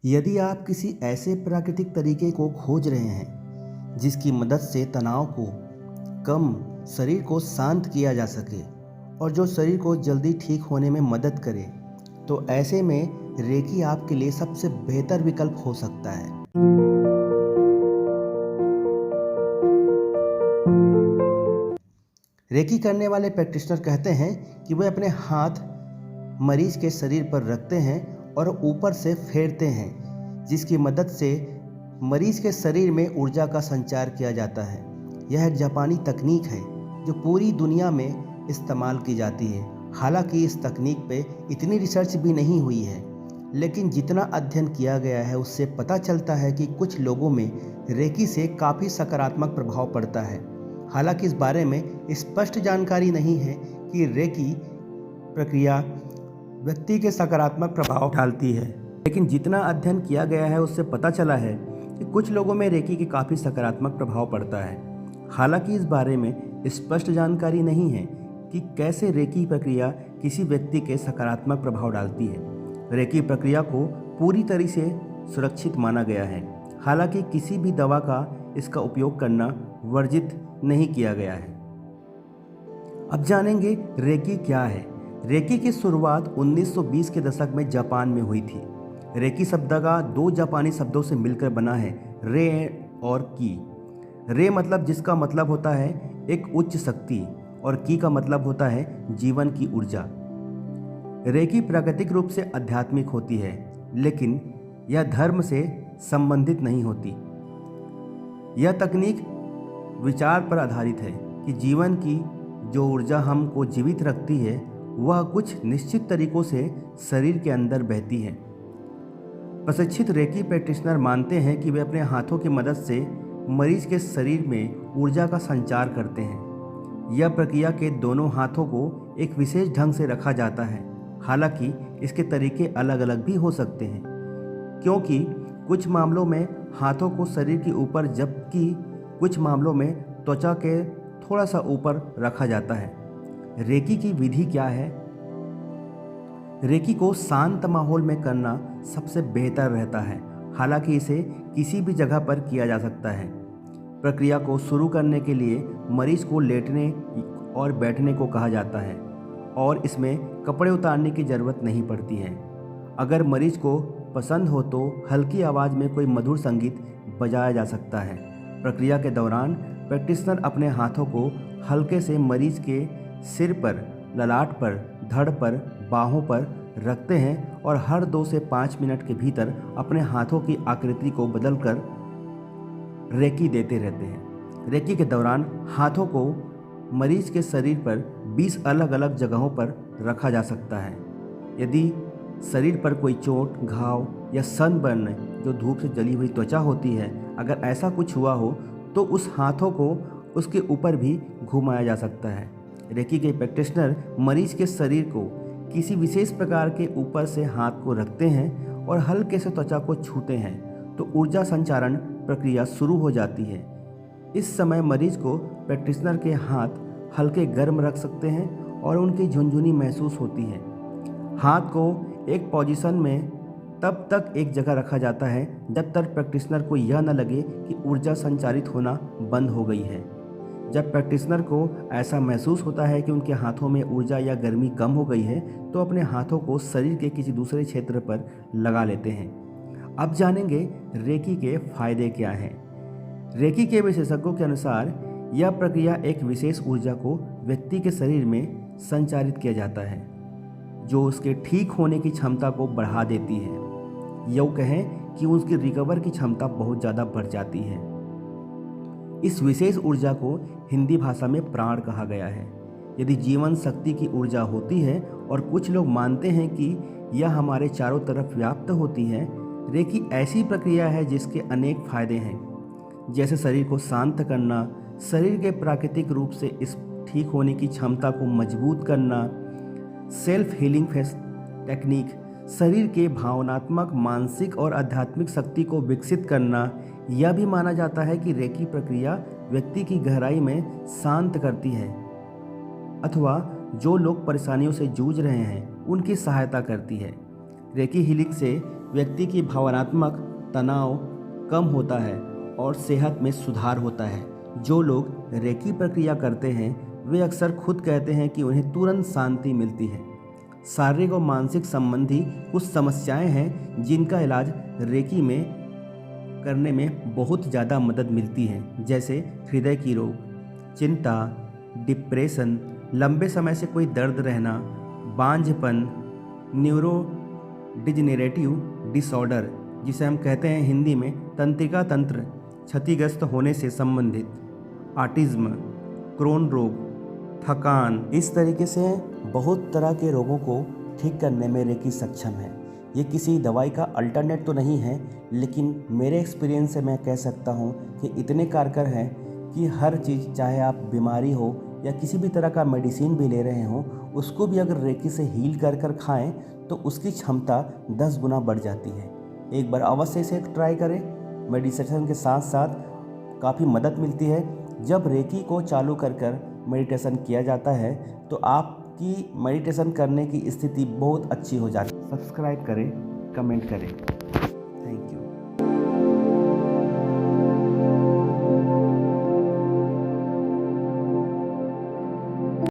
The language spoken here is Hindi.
यदि आप किसी ऐसे प्राकृतिक तरीके को खोज रहे हैं जिसकी मदद से तनाव को कम, शरीर को शांत किया जा सके और जो शरीर को जल्दी ठीक होने में मदद करे, तो ऐसे में रेकी आपके लिए सबसे बेहतर विकल्प हो सकता है। रेकी करने वाले प्रैक्टिशनर कहते हैं कि वे अपने हाथ मरीज के शरीर पर रखते हैं और ऊपर से फेरते हैं, जिसकी मदद से मरीज के शरीर में ऊर्जा का संचार किया जाता है। यह एक जापानी तकनीक है जो पूरी दुनिया में इस्तेमाल की जाती है। हालांकि इस तकनीक पे इतनी रिसर्च भी नहीं हुई है, लेकिन जितना अध्ययन किया गया है उससे पता चलता है कि कुछ लोगों में रेकी से काफ़ी सकारात्मक प्रभाव पड़ता है। हालांकि इस बारे में स्पष्ट जानकारी नहीं है कि रेकी प्रक्रिया व्यक्ति के सकारात्मक प्रभाव डालती है, लेकिन जितना अध्ययन किया गया है उससे पता चला है कि कुछ लोगों में रेकी के काफ़ी सकारात्मक प्रभाव पड़ता है। हालांकि इस बारे में स्पष्ट जानकारी नहीं है कि कैसे रेकी प्रक्रिया किसी व्यक्ति के सकारात्मक प्रभाव डालती है। रेकी प्रक्रिया को पूरी तरह से सुरक्षित माना गया है, हालांकि किसी भी दवा का इसका उपयोग करना वर्जित नहीं किया गया है। अब जानेंगे रेकी क्या है। रेकी की शुरुआत 1920 के दशक में जापान में हुई थी। रेकी शब्द का दो जापानी शब्दों से मिलकर बना है, रे और की। रे मतलब जिसका मतलब होता है एक उच्च शक्ति और की का मतलब होता है जीवन की ऊर्जा। रेकी प्राकृतिक रूप से आध्यात्मिक होती है, लेकिन यह धर्म से संबंधित नहीं होती। यह तकनीक विचार पर आधारित है कि जीवन की जो ऊर्जा हमको जीवित रखती है वह कुछ निश्चित तरीकों से शरीर के अंदर बहती है। प्रशिक्षित रेकी प्रैक्टिशनर मानते हैं कि वे अपने हाथों की मदद से मरीज के शरीर में ऊर्जा का संचार करते हैं। यह प्रक्रिया के दोनों हाथों को एक विशेष ढंग से रखा जाता है। हालांकि इसके तरीके अलग अलग भी हो सकते हैं, क्योंकि कुछ मामलों में हाथों को शरीर के ऊपर जबकि कुछ मामलों में त्वचा के थोड़ा सा ऊपर रखा जाता है। रेकी की विधि क्या है? रेकी को शांत माहौल में करना सबसे बेहतर रहता है, हालांकि इसे किसी भी जगह पर किया जा सकता है। प्रक्रिया को शुरू करने के लिए मरीज को लेटने और बैठने को कहा जाता है और इसमें कपड़े उतारने की ज़रूरत नहीं पड़ती है। अगर मरीज को पसंद हो तो हल्की आवाज़ में कोई मधुर संगीत बजाया जा सकता है। प्रक्रिया के दौरान प्रैक्टिशनर अपने हाथों को हल्के से मरीज के सिर पर, ललाट पर, धड़ पर, बाहों पर रखते हैं और हर 2 से 5 मिनट के भीतर अपने हाथों की आकृति को बदलकर रेकी देते रहते हैं। रेकी के दौरान हाथों को मरीज के शरीर पर 20 अलग अलग जगहों पर रखा जा सकता है। यदि शरीर पर कोई चोट, घाव या सनबर्न जो धूप से जली हुई त्वचा होती है, अगर ऐसा कुछ हुआ हो तो उस हाथों को उसके ऊपर भी घुमाया जा सकता है। रेकी के प्रैक्टिशनर मरीज के शरीर को किसी विशेष प्रकार के ऊपर से हाथ को रखते हैं और हल्के से त्वचा को छूते हैं तो ऊर्जा संचारण प्रक्रिया शुरू हो जाती है। इस समय मरीज को प्रैक्टिशनर के हाथ हल्के गर्म रख सकते हैं और उनकी झुनझुनी महसूस होती है। हाथ को एक पोजीशन में तब तक एक जगह रखा जाता है जब तक प्रैक्टिशनर को यह न लगे कि ऊर्जा संचारित होना बंद हो गई है। जब प्रैक्टिशनर को ऐसा महसूस होता है कि उनके हाथों में ऊर्जा या गर्मी कम हो गई है तो अपने हाथों को शरीर के किसी दूसरे क्षेत्र पर लगा लेते हैं। अब जानेंगे रेकी के फायदे क्या हैं। रेकी के विशेषज्ञों के अनुसार यह प्रक्रिया एक विशेष ऊर्जा को व्यक्ति के शरीर में संचारित किया जाता है जो उसके ठीक होने की क्षमता को बढ़ा देती है। यूँ कहें कि उसकी रिकवर की क्षमता बहुत ज़्यादा बढ़ जाती है। इस विशेष ऊर्जा को हिंदी भाषा में प्राण कहा गया है। यदि जीवन शक्ति की ऊर्जा होती है और कुछ लोग मानते हैं कि यह हमारे चारों तरफ व्याप्त होती है, रेकी ऐसी प्रक्रिया है जिसके अनेक फायदे हैं, जैसे शरीर को शांत करना, शरीर के प्राकृतिक रूप से इस ठीक होने की क्षमता को मजबूत करना, सेल्फ हीलिंग फेस टेक्निक, शरीर के भावनात्मक, मानसिक और आध्यात्मिक शक्ति को विकसित करना। यह भी माना जाता है कि रेकी प्रक्रिया व्यक्ति की गहराई में शांत करती है अथवा जो लोग परेशानियों से जूझ रहे हैं उनकी सहायता करती है। रेकी हीलिंग से व्यक्ति की भावनात्मक तनाव कम होता है और सेहत में सुधार होता है। जो लोग रेकी प्रक्रिया करते हैं वे अक्सर खुद कहते हैं कि उन्हें तुरंत शांति मिलती है। शारीरिक और मानसिक संबंधी कुछ समस्याएं हैं जिनका इलाज रेकी में करने में बहुत ज़्यादा मदद मिलती है, जैसे हृदय की रोग, चिंता, डिप्रेशन, लंबे समय से कोई दर्द रहना, बांझपन, न्यूरो डिजेनरेटिव डिसऑर्डर जिसे हम कहते हैं हिंदी में तंत्रिका तंत्र क्षतिग्रस्त होने से संबंधित, ऑटिज्म, क्रोन रोग, थकान। इस तरीके से बहुत तरह के रोगों को ठीक करने में रेकी सक्षम है। ये किसी दवाई का अल्टरनेट तो नहीं है, लेकिन मेरे एक्सपीरियंस से मैं कह सकता हूँ कि इतने कारगर हैं कि हर चीज़, चाहे आप बीमारी हो या किसी भी तरह का मेडिसिन भी ले रहे हों, उसको भी अगर रेकी से हील कर खाएं तो उसकी क्षमता 10 गुना बढ़ जाती है। एक बार अवश्य इसे ट्राई करें। मेडिटेशन के साथ साथ काफ़ी मदद मिलती है। जब रेकी को चालू कर मेडिटेशन किया जाता है तो आपकी मेडिटेशन करने की स्थिति बहुत अच्छी हो जाती है। सब्सक्राइब करें, कमेंट करें।